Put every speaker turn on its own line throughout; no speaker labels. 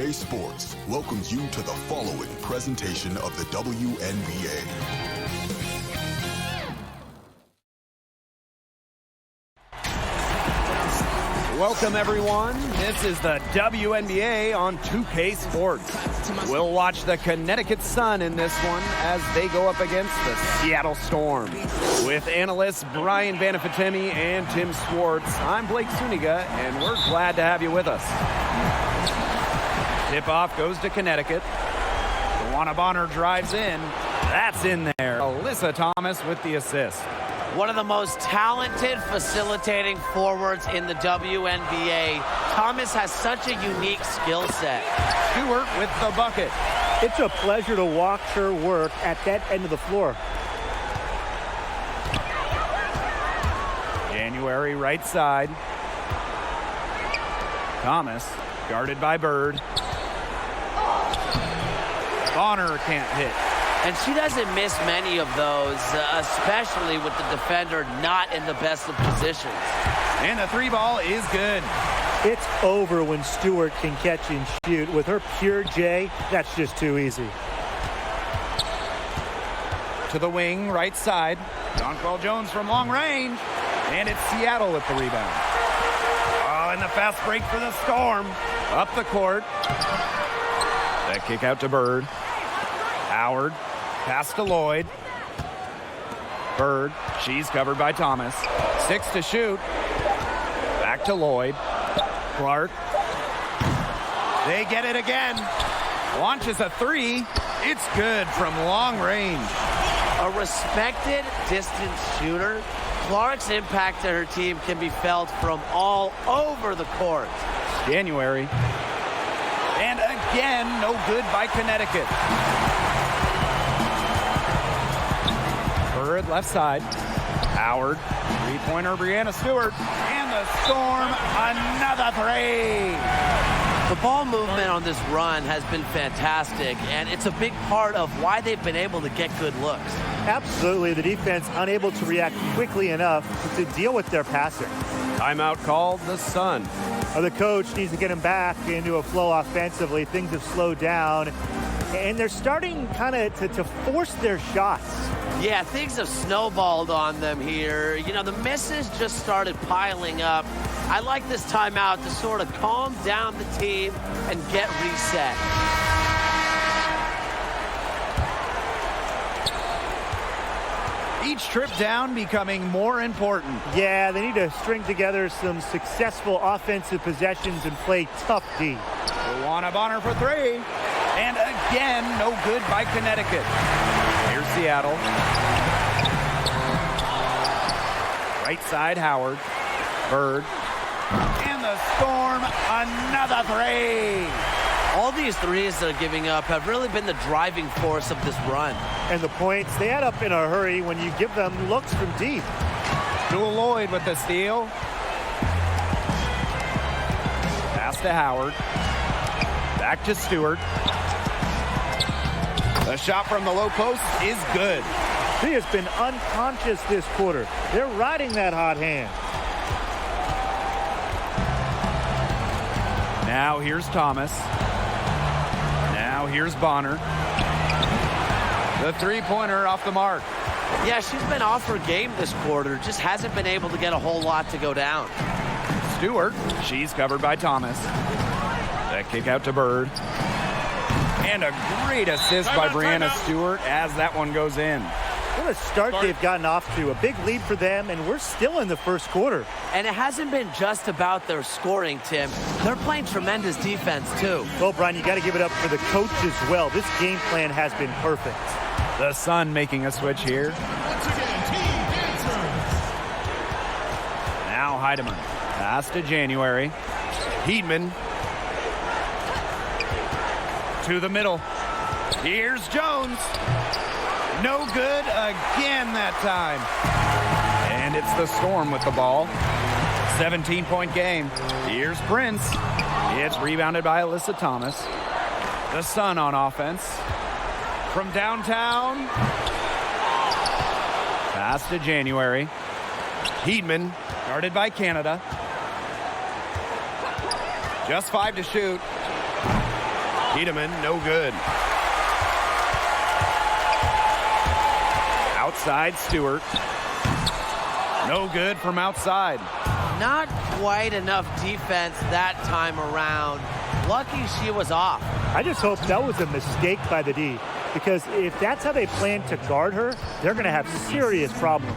2K Sports welcomes you to the following presentation of the WNBA.
Welcome, everyone. This is the WNBA on 2K Sports. We'll watch the Connecticut Sun in this one as they go up against the Seattle Storm. With analysts Brian Banafitemi and Tim Swartz, I'm Blake Suniga, and we're glad to have you with us. Tip-off goes to Connecticut. Luana Bonner drives in. That's in there. Alyssa Thomas with the assist.
One of the most talented facilitating forwards in the WNBA. Thomas has such a unique skill set.
Stewart with the bucket.
It's a pleasure to watch her work at that end of the floor.
January right side. Thomas guarded by Bird. Bonner can't hit.
And she doesn't miss many of those, especially with the defender not in the best of positions.
And the three ball is good.
It's over when Stewart can catch and shoot. With her pure J, that's just too easy.
To the wing, right side. Jonquel Jones from long range. And it's Seattle with the rebound. Oh, and the fast break for the Storm. Up the court. That kick out to Bird. Howard. Pass to Lloyd. Bird. She's covered by Thomas. 6 to shoot. Back to Lloyd. Clark. They get it again. Launches a three. It's good from long range.
A respected distance shooter, Clark's impact to her team can be felt from all over the court.
January. And again, no good by Connecticut. Bird left side. Howard. Three-pointer, Brianna Stewart. And the Storm, another three.
The ball movement on this run has been fantastic, and it's a big part of why they've been able to get good looks.
Absolutely. The defense unable to react quickly enough to deal with their passing.
Timeout called the Sun.
The coach needs to get them back into a flow offensively. Things have slowed down, and they're starting kind of to force their shots.
Yeah, things have snowballed on them here. You know, the misses just started piling up. I like this timeout to sort of calm down the team and get reset.
Each trip down becoming more important.
Yeah, they need to string together some successful offensive possessions and play tough D.
Luana Bonner for three. And again, no good by Connecticut. Here's Seattle. Right side, Howard. Bird. And the Storm, another three.
All these threes they're giving up have really been the driving force of this run.
And the points, they add up in a hurry when you give them looks from deep.
Jewel Lloyd with the steal. Pass to Howard. Back to Stewart. The shot from the low post is good.
She has been unconscious this quarter. They're riding that hot hand.
Now here's Thomas. Now here's Bonner. The three-pointer off the mark.
Yeah, she's been off her game this quarter. Just hasn't been able to get a whole lot to go down.
Stewart, she's covered by Thomas. That kick out to Bird. And a great assist by Brianna Stewart as that one goes in.
What a start they've gotten off to. A big lead for them, and we're still in the first quarter.
And it hasn't been just about their scoring, Tim. They're playing tremendous defense, too.
Well, Brian, you got to give it up for the coach as well. This game plan has been perfect.
The Sun making a switch here. Now Heidemann. Pass to January. Heedman. To the middle. Here's Jones. No good again that time. And it's the Storm with the ball. 17-point game. Here's Prince. It's rebounded by Alyssa Thomas. The Sun on offense. From downtown. Pass to January. Heedman, guarded by Canada. Just 5 to shoot. Tiedemann, no good. Outside, Stewart. No good from outside.
Not quite enough defense that time around. Lucky she was off.
I just hope that was a mistake by the D, because if that's how they plan to guard her, they're going to have serious problems.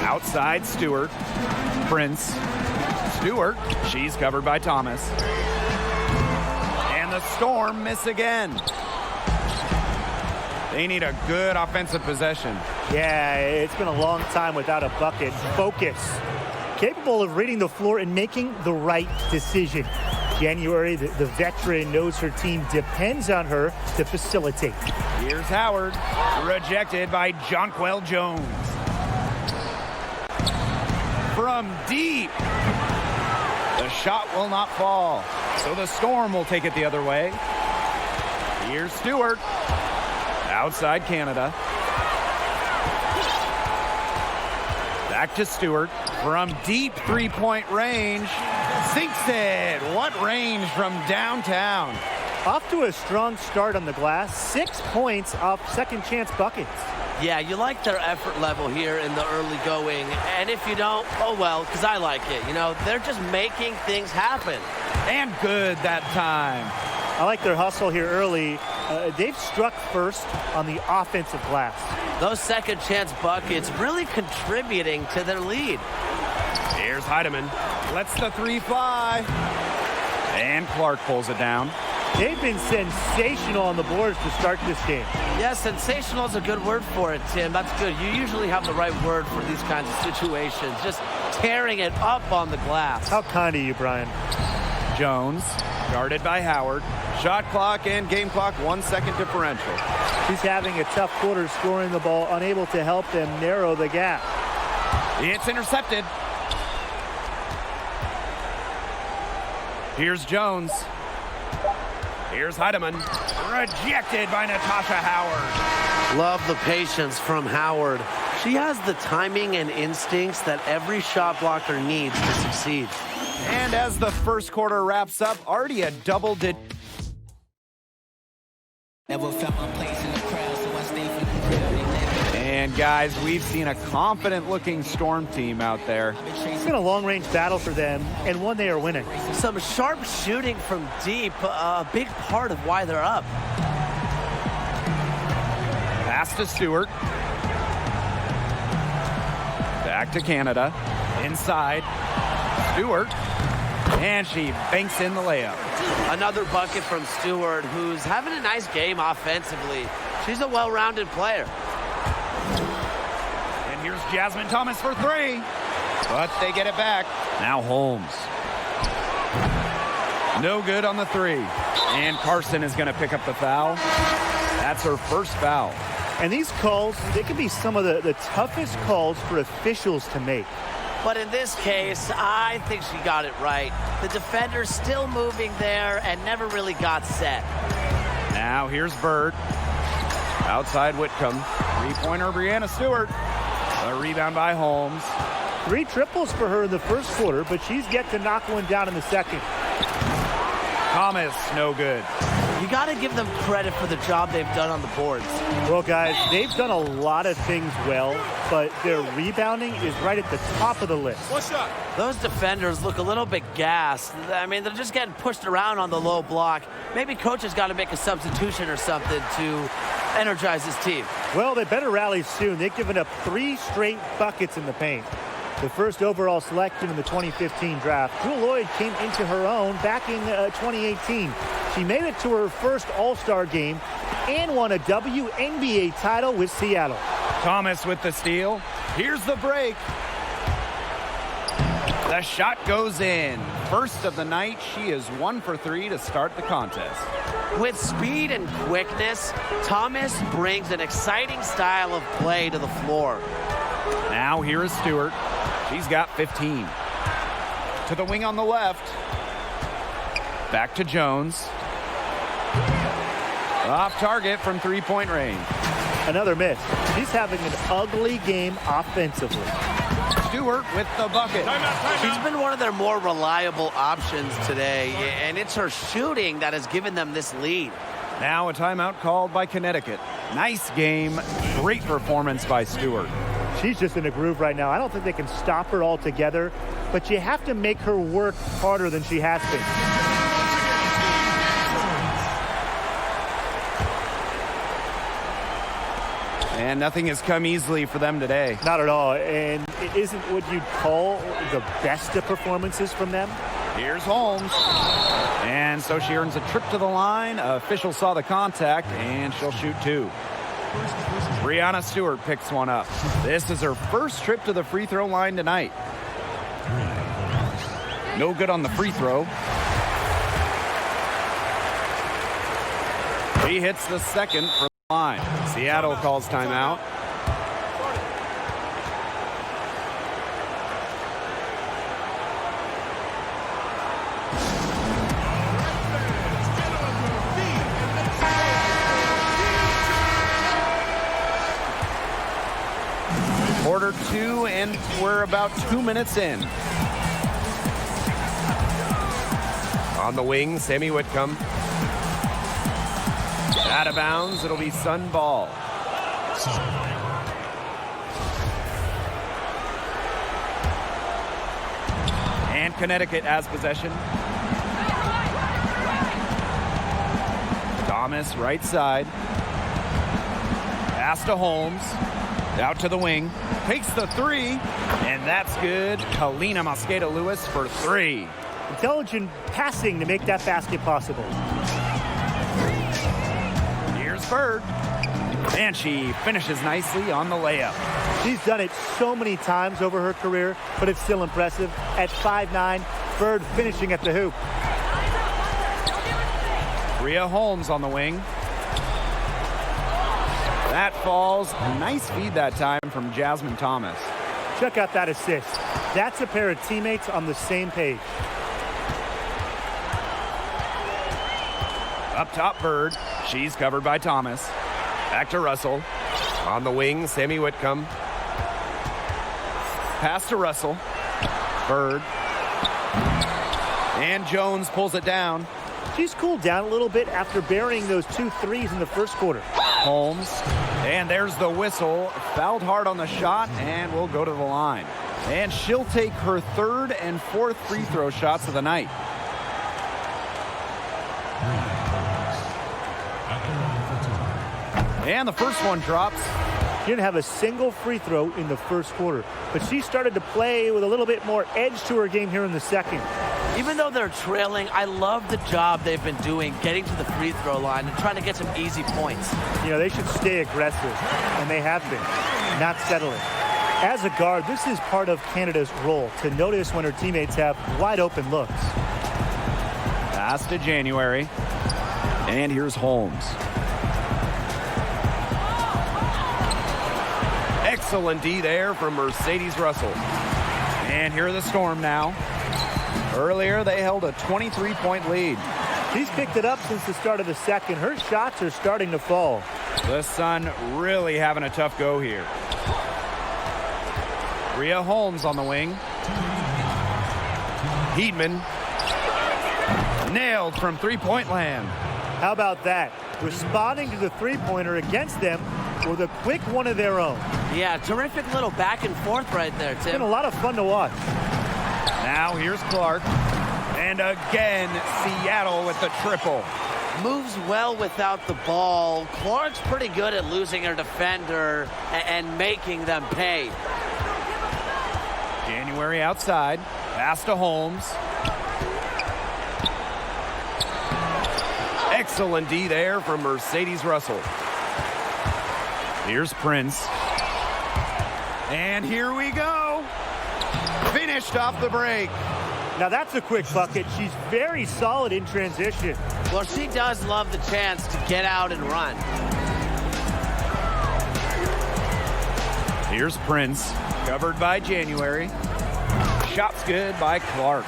Outside, Stewart. Prince. Stewart. She's covered by Thomas. And the Storm miss again. They need a good offensive possession.
Yeah, it's been a long time without a bucket. Focus. Capable of reading the floor and making the right decision. January, the veteran, knows her team depends on her to facilitate.
Here's Howard, rejected by Jonquel Jones. From deep. The shot will not fall, so the Storm will take it the other way. Here's Stewart. Outside Canada. Back to Stewart. From deep three-point range. Sinks it. What range from downtown.
Off to a strong start on the glass. 6 points off second chance buckets.
Yeah, you like their effort level here in the early going. And if you don't, oh well, because I like it. You know, they're just making things happen.
And good that time.
I like their hustle here early. They've struck first on the offensive glass.
Those second chance buckets really contributing to their lead.
Here's Heidemann. Lets the three fly. And Clark pulls it down.
They've been sensational on the boards to start this game.
Yeah, sensational is a good word for it, Tim. That's good. You usually have the right word for these kinds of situations. Just tearing it up on the glass.
How kind of you, Brian.
Jones, guarded by Howard. Shot clock and game clock, 1 second differential.
He's having a tough quarter scoring the ball, unable to help them narrow the gap.
It's intercepted. Here's Jones. Here's Heidemann. Rejected by Natasha Howard.
Love the patience from Howard. She has the timing and instincts that every shot blocker needs to succeed.
And as the first quarter wraps up, already a double-digit.
Never felt my place in the crowd, so I stayed from the crowd.
And guys, we've seen a confident-looking Storm team out there.
It's been a long-range battle for them, and one they are winning.
Some sharp shooting from deep, a big part of why they're up.
Pass to Stewart. Back to Canada. Inside. Stewart. And she banks in the layup.
Another bucket from Stewart, who's having a nice game offensively. She's a well-rounded player.
And here's Jasmine Thomas for three. But they get it back. Now Holmes. No good on the three. And Carson is going to pick up the foul. That's her first foul.
And these calls, they can be some of the toughest calls for officials to make.
But in this case, I think she got it right. The defender's still moving there and never really got set.
Now here's Bird. Outside Whitcomb. Three-pointer Brianna Stewart. A rebound by Holmes.
3 triples for her in the first quarter, but she's yet to knock one down in the second.
Thomas, no good.
You got to give them credit for the job they've done on the boards.
Well, guys, they've done a lot of things well, but their rebounding is right at the top of the list.
What's up?
Those defenders look a little bit gassed. I mean, they're just getting pushed around on the low block. Maybe coach has got to make a substitution or something to energize his team.
Well, they better rally soon. They've given up 3 straight buckets in the paint. The first overall selection in the 2015 draft, Jewel Lloyd came into her own back in 2018. She made it to her first All-Star game and won a WNBA title with Seattle.
Thomas with the steal. Here's the break. The shot goes in. First of the night, she is 1 for 3 to start the contest.
With speed and quickness, Thomas brings an exciting style of play to the floor.
Now here is Stewart. She's got 15. To the wing on the left. Back to Jones. Off target from three-point range.
Another miss. She's having an ugly game offensively.
Stewart with the bucket.
She's been one of their more reliable options today, and it's her shooting that has given them this lead.
Now a timeout called by Connecticut. Nice game. Great performance by Stewart.
She's just in a groove right now. I don't think they can stop her altogether, but you have to make her work harder than she has been.
And nothing has come easily for them today.
Not at all, and it isn't what you'd call the best of performances from them.
Here's Holmes. And so she earns a trip to the line. Official saw the contact, and she'll shoot two. Brianna Stewart picks one up. This is her first trip to the free throw line tonight. No good on the free throw. She hits the second for the line. Seattle calls timeout. Quarter two, and we're about 2 minutes in. On the wing, Sammy Whitcomb. Out of bounds, it'll be Sun ball. And Connecticut has possession. Thomas, right side. Pass to Holmes. Out to the wing. Takes the three, and that's good. Kalina Mosqueda-Lewis for three.
Intelligent passing to make that basket possible.
Here's Bird. And she finishes nicely on the layup.
She's done it so many times over her career, but it's still impressive. At 5'9", Bird finishing at the hoop.
Rhea Holmes on the wing. That falls. Nice feed that time from Jasmine Thomas.
Check out that assist. That's a pair of teammates on the same page.
Up top, Bird. She's covered by Thomas. Back to Russell. On the wing, Sammy Whitcomb. Pass to Russell. Bird. And Jones pulls it down.
She's cooled down a little bit after burying those 2 threes in the first quarter.
Holmes. And there's the whistle. Fouled hard on the shot and will go to the line. And she'll take her third and fourth free throw shots of the night. And the first one drops.
She didn't have a single free throw in the first quarter, but she started to play with a little bit more edge to her game here in the second.
Even though they're trailing, I love the job they've been doing getting to the free throw line and trying to get some easy points.
You know, they should stay aggressive, and they have been, not settling. As a guard, this is part of Canada's role, to notice when her teammates have wide open looks.
Pass to January. And here's Holmes. Excellent D there from Mercedes Russell. And here are the Storm now. Earlier, they held a 23-point lead.
She's picked it up since the start of the second. Her shots are starting to fall.
The Sun really having a tough go here. Rhea Holmes on the wing. Heedman. Nailed from three-point land.
How about that? Responding to the three-pointer against them with a quick one of their own.
Yeah, terrific little back and forth right there, Tim.
It's been a lot of fun to watch.
Now here's Clark. And again, Seattle with the triple.
Moves well without the ball. Clark's pretty good at losing her defender and making them pay.
January outside. Pass to Holmes. Excellent D there from Mercedes Russell. Here's Prince. And here we go. Finished off the break.
Now that's a quick bucket. She's very solid in transition.
Well, she does love the chance to get out and run.
Here's Prince, covered by January. Shot's good by Clark.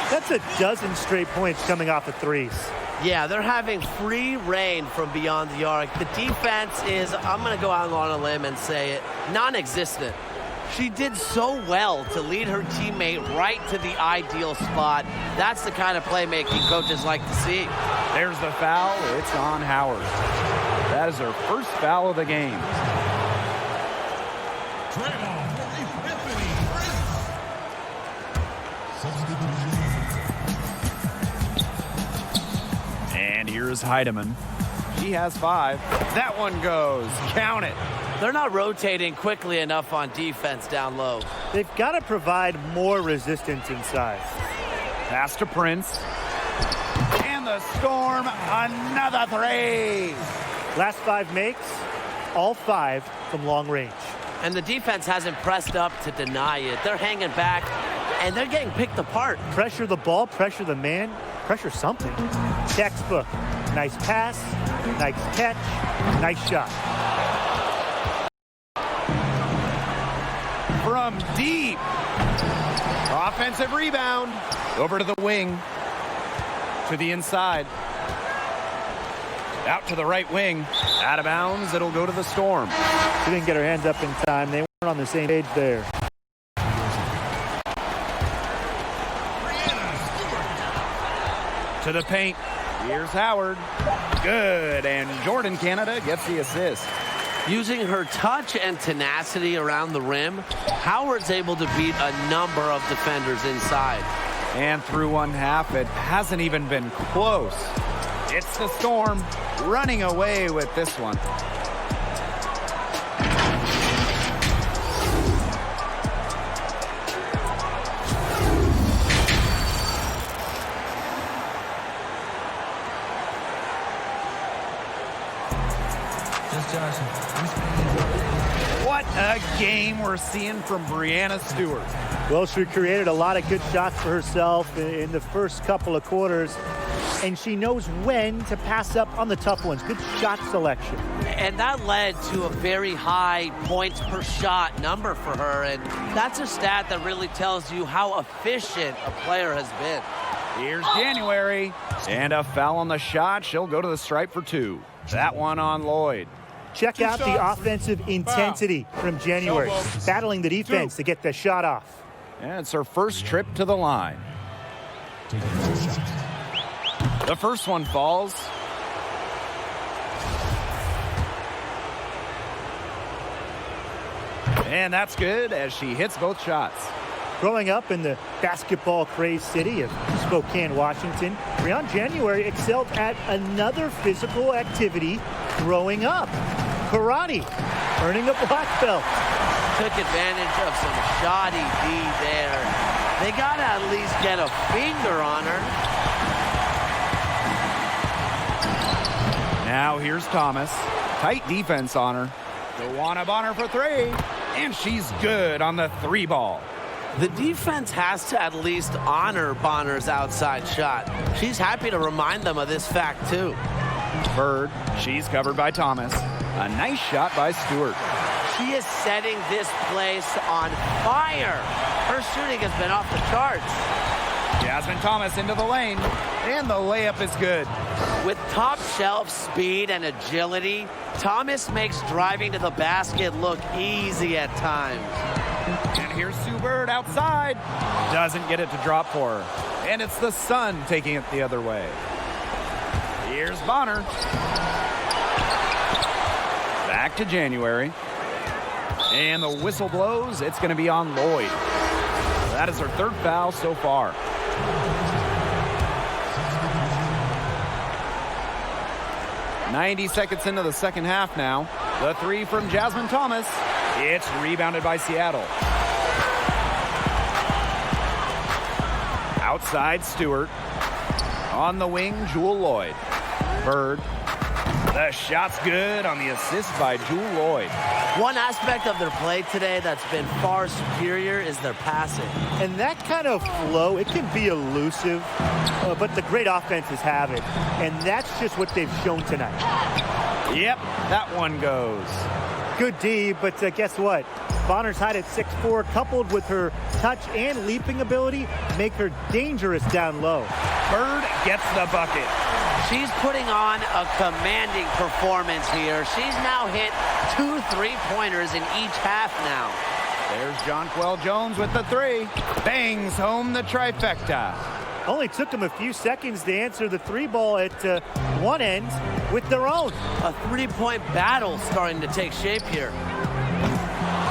That's a dozen straight points coming off of threes.
Yeah, they're having free reign from beyond the arc. The defense is, I'm going to go out on a limb and say it, non-existent. She did so well to lead her teammate right to the ideal spot. That's the kind of playmaking coaches like to see.
There's the foul. It's on Howard. That is her first foul of the game. And here's Heidemann. She has 5. That one goes. Count it.
They're not rotating quickly enough on defense down low.
They've got to provide more resistance inside.
Pass to Prince. And the Storm, another 3.
Last 5 makes, all 5 from long range.
And the defense hasn't pressed up to deny it. They're hanging back, and they're getting picked apart.
Pressure the ball, pressure the man, pressure something. Textbook. Nice pass, nice catch, nice shot.
From deep. Offensive rebound. Over to the wing. To the inside. Out to the right wing. Out of bounds. It'll go to the Storm.
She didn't get her hands up in time. They weren't on the same page there.
To the paint. Here's Howard. Good. And Jordan Canada gets the assist.
Using her touch and tenacity around the rim, Howard's able to beat a number of defenders inside.
And through one half, it hasn't even been close. It's the Storm running away with this one. What a game we're seeing from Breanna Stewart.
Well, she created a lot of good shots for herself in the first couple of quarters, and she knows when to pass up on the tough ones. Good shot selection.
And that led to a very high points per shot number for her, and that's a stat that really tells you how efficient a player has been.
Here's January, and a foul on the shot. She'll go to the stripe for 2. That one on Lloyd.
Check out the offensive intensity from January, battling the defense to get the shot off.
And it's her first trip to the line. The first one falls. And that's good as she hits both shots.
Growing up in the basketball-crazed city of Spokane, Washington, Breanna January excelled at another physical activity growing up. Karate, earning a black belt.
Took advantage of some shoddy D there. They got to at least get a finger on her.
Now here's Thomas. Tight defense on her. Joanna Bonner for 3. And she's good on the 3 ball.
The defense has to at least honor Bonner's outside shot. She's happy to remind them of this fact, too.
Bird, she's covered by Thomas. A nice shot by Stewart.
She is setting this place on fire. Her shooting has been off the charts.
Jasmine Thomas into the lane, and the layup is good.
With top shelf speed and agility, Thomas makes driving to the basket look easy at times.
And here's Sue Bird outside. Doesn't get it to drop for her. And it's the Sun taking it the other way. Here's Bonner. Back to January. And the whistle blows. It's going to be on Lloyd. That is her 3rd foul so far. "90 seconds into the second half now. The 3 from Jasmine Thomas. It's rebounded by Seattle. Outside Stewart. On the wing, Jewel Lloyd. Bird. The shot's good on the assist by Jewel Lloyd.
One aspect of their play today that's been far superior is their passing.
And that kind of flow, it can be elusive, but the great offenses have it. And that's just what they've shown tonight.
Yep, that one goes.
Good D, but guess what? Bonner's height at 6'4", coupled with her touch and leaping ability, make her dangerous down low.
Bird gets the bucket.
She's putting on a commanding performance here. She's now hit 2 3-pointers in each half now.
There's Jonquel Jones with the three. Bangs home the trifecta.
Only took them a few seconds to answer the three ball at one end with their own.
A three-point battle starting to take shape here.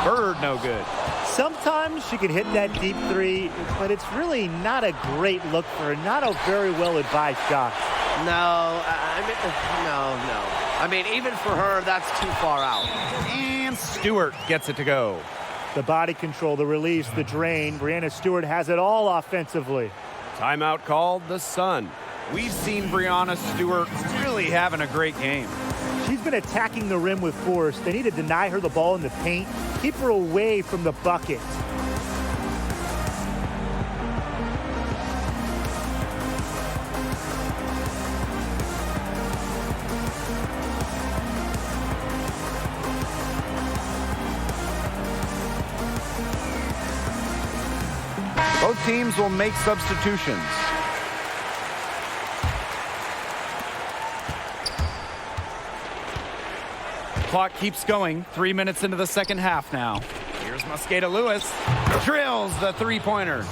Bird no good.
Sometimes she can hit that deep three, but it's really not a great look for her. Not a very well-advised shot.
No. I mean, even for her, that's too far out.
And Stewart gets it to go.
The body control, the release, the drain. Brianna Stewart has it all offensively.
Timeout called the Sun. We've seen Brianna Stewart really having a great game.
She's been attacking the rim with force. They need to deny her the ball in the paint, keep her away from the bucket.
Both teams will make substitutions. Clock keeps going. 3 minutes into the second half now. Here's Mosqueda Lewis. Drills the three-pointer.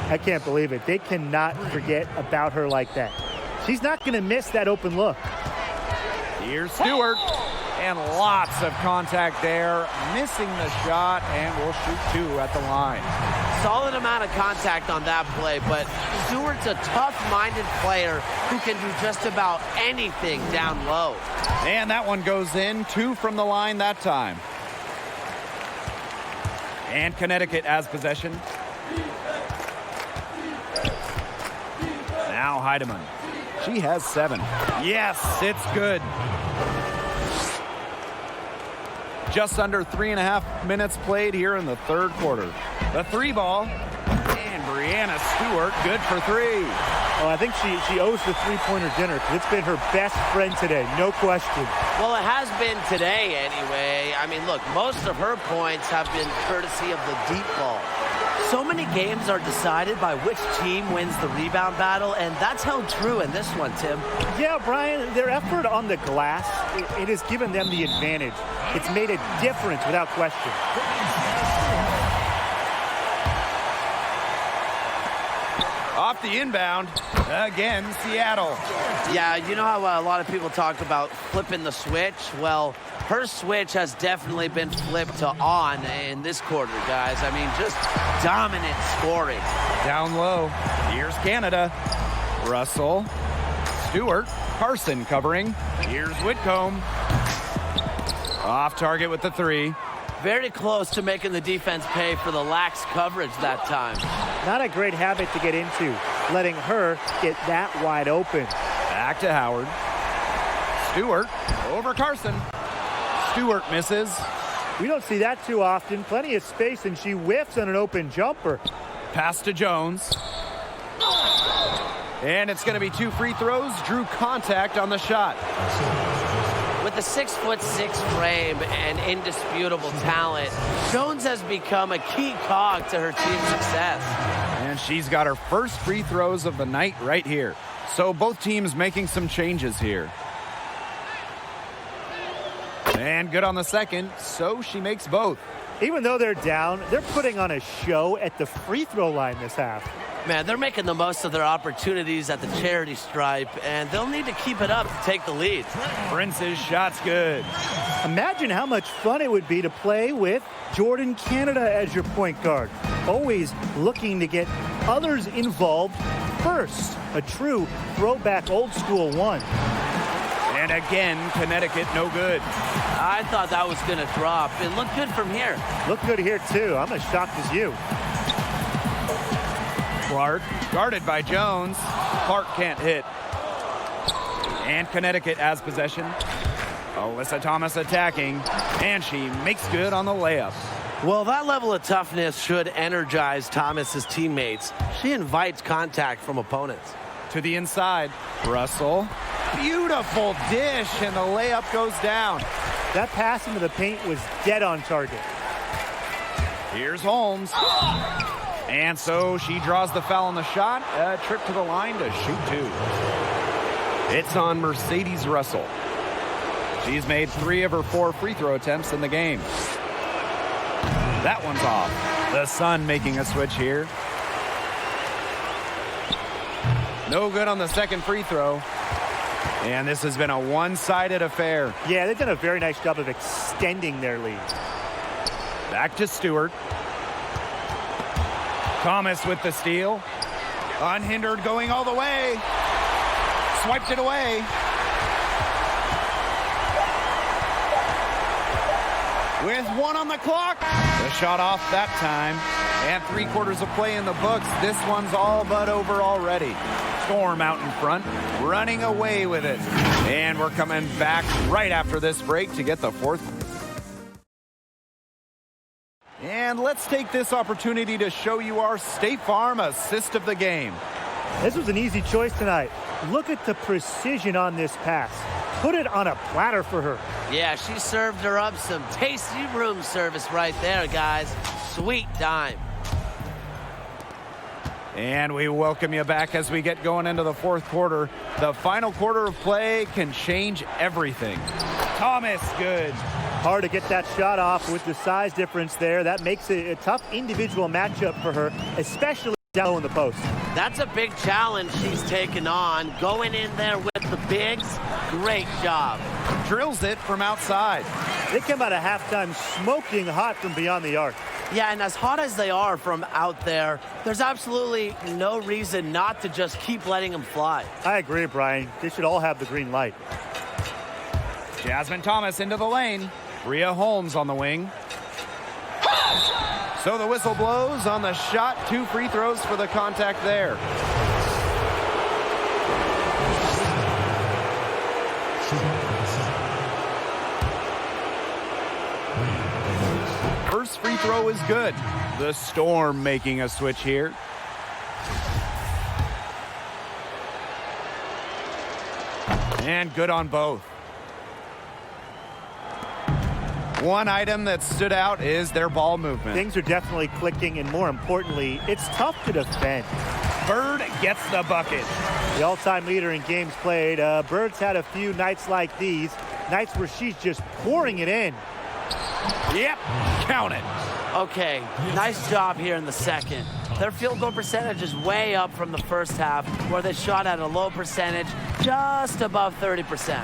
I can't believe it. They cannot forget about her like that. She's not going to miss that open look.
Here's Stewart. And lots of contact there. Missing the shot, and will shoot two at the line.
Solid amount of contact on that play, but Stewart's a tough-minded player who can do just about anything down low.
And that one goes in. Two from the line that time. And Connecticut has possession. Now Heidemann. She has 7. Yes, it's good. Just under 3.5 minutes played here in the third quarter. The three ball. And Brianna Stewart good for 3.
Oh, I think she owes the three-pointer dinner because it's been her best friend today, no question.
Well, it has been today anyway. I mean, look, most of her points have been courtesy of the deep ball. So many games are decided by which team wins the rebound battle, and that's held true in this one, Tim.
Yeah, Brian, their effort on the glass, it has given them the advantage. It's made a difference without question.
Off the inbound, again, Seattle.
Yeah, you know how a lot of people talk about flipping the switch? Well, her switch has definitely been flipped to on in this quarter, guys. I mean, just dominant scoring.
Down low, here's Canada. Russell, Stewart, Carson covering. Here's Whitcomb. Off target with the 3.
Very close to making the defense pay for the lax coverage that time.
Not a great habit to get into, letting her get that wide open.
Back to Howard. Stewart over Carson. Stewart misses.
We don't see that too often. Plenty of space, and she whiffs on an open jumper.
Pass to Jones. And it's going to be 2 free throws. Drew contact on the shot.
With a 6'6" frame and indisputable talent, Jones has become a key cog to her team's success.
And she's got her first free throws of the night right here. So both teams making some changes here. And good on the second, so she makes both.
Even though they're down, they're putting on a show at the free throw line this half.
Man, they're making the most of their opportunities at the charity stripe, and they'll need to keep it up to take the lead.
Prince's shot's good.
Imagine how much fun it would be to play with Jordan Canada as your point guard. Always looking to get others involved first. A true throwback old school one.
And again, Connecticut no good.
I thought that was going to drop. It looked good from here.
Looked good here, too. I'm as shocked as you.
Clark, guarded by Jones. Clark can't hit. And Connecticut has possession. Alyssa Thomas attacking, and she makes good on the layup.
Well, that level of toughness should energize Thomas's teammates. She invites contact from opponents.
To the inside, Russell. Beautiful dish, and the layup goes down.
That pass into the paint was dead on target.
Here's Holmes. And so she draws the foul on the shot. A trip to the line to shoot 2. It's on Mercedes Russell. She's made 3 of her 4 free throw attempts in the game. That one's off. The Sun making a switch here. No good on the second free throw. And this has been a one-sided affair.
Yeah, they've done a very nice job of extending their lead.
Back to Stewart. Thomas with the steal. Unhindered, going all the way. Swiped it away. With 1 on the clock. The shot off that time. And 3/4 of play in the books. This one's all but over already. Storm out in front, running away with it. And we're coming back right after this break to get the fourth. And let's take this opportunity to show you our State Farm assist of the game.
This was an easy choice tonight. Look at the precision on this pass. Put it on a platter for her.
Yeah, she served her up some tasty room service right there, guys. Sweet dime.
And we welcome you back as we get going into the fourth quarter. The final quarter of play can change everything. Thomas, good.
Hard to get that shot off with the size difference there. That makes it a tough individual matchup for her, especially down low in the post.
That's a big challenge she's taken on. Going in there with the bigs, great job.
Drills it from outside.
They come out of halftime smoking hot from beyond the arc.
Yeah, and as hot as they are from out there, there's absolutely no reason not to just keep letting them fly.
I agree, Brian. They should all have the green light.
Jasmine Thomas into the lane. Rhea Holmes on the wing. So the whistle blows on the shot. 2 free throws for the contact there. First free throw is good. The Storm making a switch here. And good on both. One item that stood out is their ball movement.
Things are definitely clicking, and more importantly, it's tough to defend.
Bird gets the bucket.
The all-time leader in games played. Bird's had a few nights like these, nights where she's just pouring it in.
Yep, count it.
Okay, nice job here in the second. Their field goal percentage is way up from the first half, where they shot at a low percentage, just above 30%.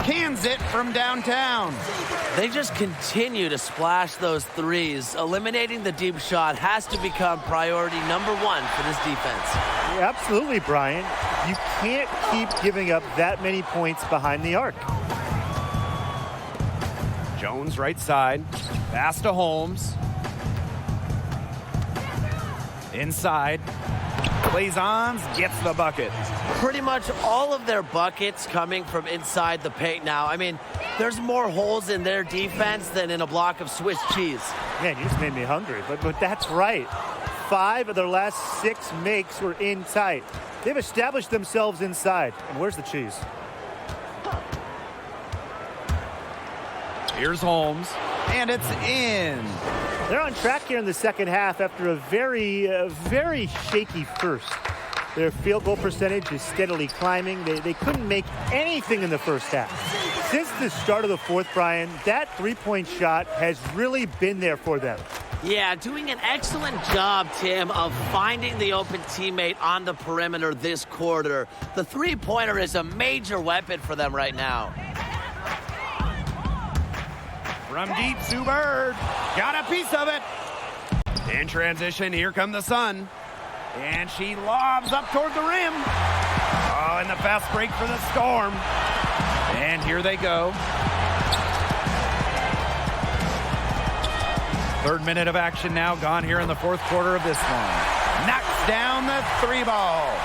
Cans it from downtown.
They just continue to splash those threes. Eliminating the deep shot has to become priority number 1 for this defense.
Yeah, absolutely, Brian. You can't keep giving up that many points behind the arc.
Jones right side. Pass to Holmes. Inside. Blazons gets the bucket.
Pretty much all of their buckets coming from inside the paint now. I mean, there's more holes in their defense than in a block of Swiss cheese.
Man, you just made me hungry, but that's right. 5 of their last 6 makes were in tight. They've established themselves inside. And where's the cheese?
Here's Holmes, and it's in.
They're on track here in the second half after a very shaky first. Their field goal percentage is steadily climbing. They couldn't make anything in the first half. Since the start of the fourth, Brian, that three-point shot has really been there for them.
Yeah, doing an excellent job, Tim, of finding the open teammate on the perimeter this quarter. The three-pointer is a major weapon for them right now.
From deep, Sue Bird. Got a piece of it. In transition, here come the Sun. And she lobs up toward the rim. Oh, and the fast break for the Storm. And here they go. 3rd minute of action now gone here in the 4th quarter of this one. Knocks down the 3-ball.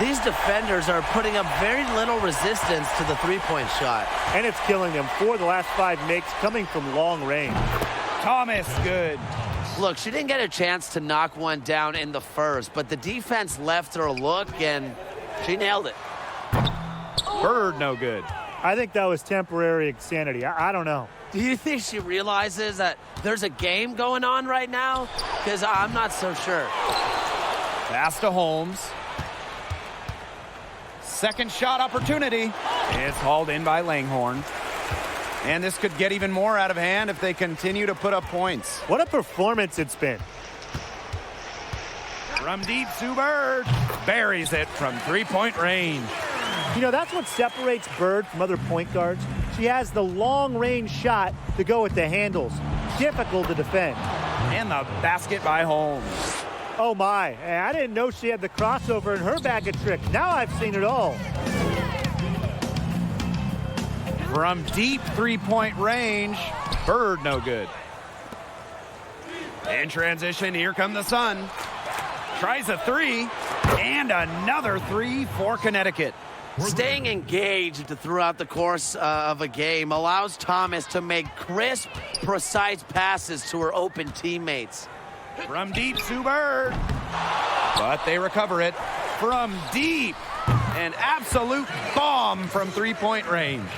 These defenders are putting up very little resistance to the three-point shot.
And it's killing them. 4 of the last 5 makes coming from long range.
Thomas, good.
Look, she didn't get a chance to knock one down in the first, but the defense left her a look, and she nailed it.
Bird, no good.
I think that was temporary insanity. I don't know.
Do you think she realizes that there's a game going on right now? Because I'm not so sure.
Pass to Holmes. Second shot opportunity. It's hauled in by Langhorne. And this could get even more out of hand if they continue to put up points.
What a performance it's been.
From deep, Sue Bird buries it from three-point range.
You know, that's what separates Bird from other point guards. She has the long-range shot to go with the handles. Difficult to defend.
And the basket by Holmes.
Oh my, I didn't know she had the crossover in her bag of tricks. Now I've seen it all.
From deep three-point range, Bird no good. In transition, here come the Sun. Tries a three, and another three for Connecticut.
Staying engaged throughout the course of a game allows Thomas to make crisp, precise passes to her open teammates.
From deep, Sue Bird. But they recover it. From deep, an absolute bomb from three-point range.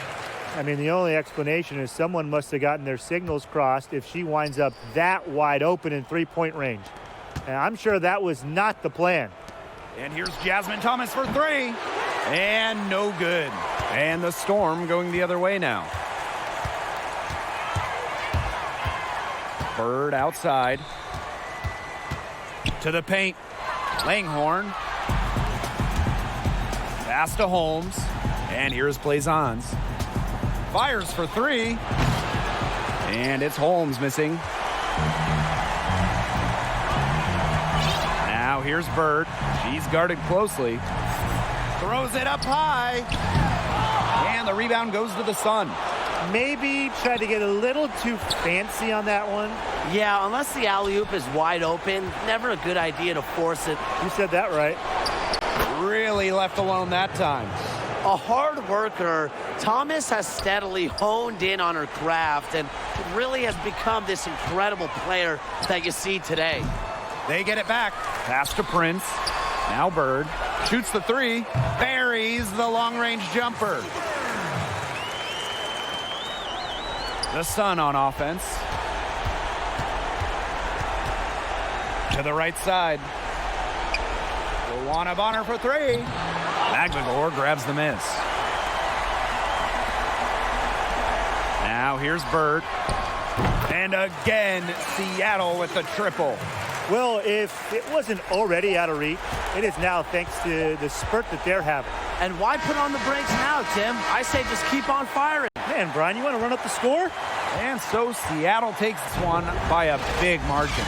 I mean, the only explanation is someone must have gotten their signals crossed if she winds up that wide open in three-point range. And I'm sure that was not the plan.
And here's Jasmine Thomas for three. And no good. And the Storm going the other way now. Bird outside. To the paint. Langhorn. Pass to Holmes. And here's Plaisance. Fires for three. And it's Holmes missing. Now here's Bird. She's guarded closely. Throws it up high. And the rebound goes to the Sun.
Maybe tried to get a little too fancy on that one.
Yeah, unless the alley-oop is wide open, never a good idea to force it.
You said that right.
Really left alone that time.
A hard worker, Thomas has steadily honed in on her craft and really has become this incredible player that you see today.
They get it back. Pass to Prince. Now Bird. Shoots the three. Buries the long-range jumper. The Sun on offense. To the right side. Luana Bonner for three. Magligore grabs the miss. Now here's Bird. And again, Seattle with the triple.
Well, if it wasn't already out of reach, it is now thanks to the spurt that they're having.
And why put on the brakes now, Tim? I say just keep on firing.
Man, Brian, you want to run up the score?
And so Seattle takes this one by a big margin.